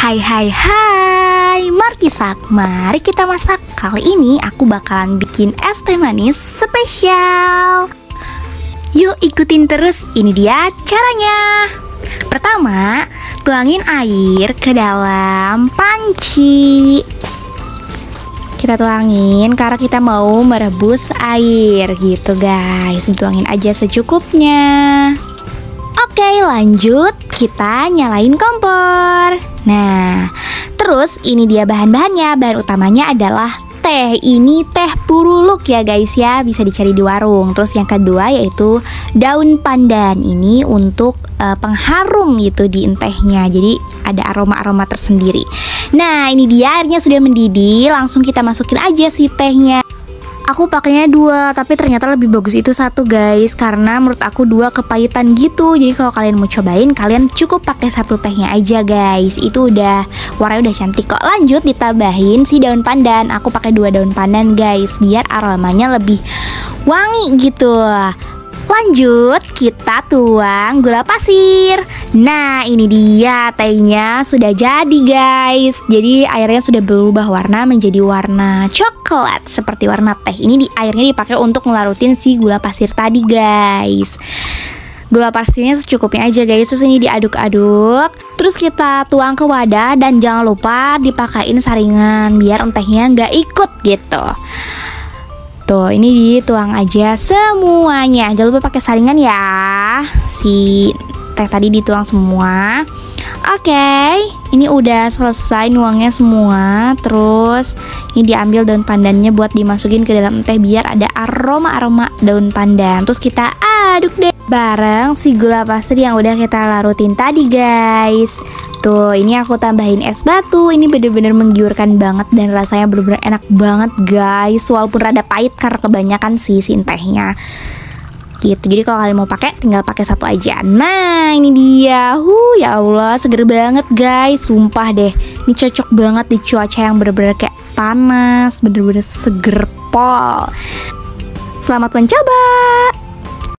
Hai hai hai, Markisak, mari kita masak. Kali ini aku bakalan bikin es teh manis spesial. Yuk ikutin terus, ini dia caranya. Pertama, tuangin air ke dalam panci. Kita tuangin karena kita mau merebus air gitu guys. Tuangin aja secukupnya. Oke, lanjut kita nyalain kompor. Nah, terus ini dia bahan-bahannya. Bahan utamanya adalah teh. Ini teh puruluk ya guys ya, bisa dicari di warung. Terus yang kedua yaitu daun pandan. Ini untuk pengharum gitu di tehnya. Jadi ada aroma-aroma tersendiri. Nah, ini dia airnya sudah mendidih. Langsung kita masukin aja si tehnya. Aku pakainya 2, tapi ternyata lebih bagus itu 1 guys, karena menurut aku 2 kepahitan gitu. Jadi kalau kalian mau cobain, kalian cukup pakai 1 tehnya aja guys. Itu udah warnanya udah cantik kok. Lanjut ditambahin si daun pandan. Aku pakai 2 daun pandan guys, biar aromanya lebih wangi gitu. Lanjut kita tuang gula pasir. Nah, ini dia tehnya sudah jadi guys. Jadi airnya sudah berubah warna menjadi warna coklat seperti warna teh. Ini airnya dipakai untuk ngelarutin si gula pasir tadi guys. Gula pasirnya secukupnya aja guys. Terus ini diaduk-aduk. Terus kita tuang ke wadah dan jangan lupa dipakein saringan biar tehnya nggak ikut gitu. Tuh, ini dituang aja semuanya. Jangan lupa pakai saringan ya. Si teh tadi dituang semua. Oke, ini udah selesai nuangnya semua. Terus ini diambil daun pandannya buat dimasukin ke dalam teh biar ada aroma-aroma daun pandan. Terus kita aduk deh bareng si gula pasir yang udah kita larutin tadi guys. Tuh, ini aku tambahin es batu. Ini bener-bener menggiurkan banget dan rasanya bener-bener enak banget guys. Walaupun rada pahit karena kebanyakan si tehnya gitu. Jadi kalau kalian mau pakai, tinggal pakai 1 aja. Nah, ini dia. Ya Allah, seger banget guys. Sumpah deh, ini cocok banget di cuaca yang bener-bener kayak panas. Bener-bener seger pol. Selamat mencoba.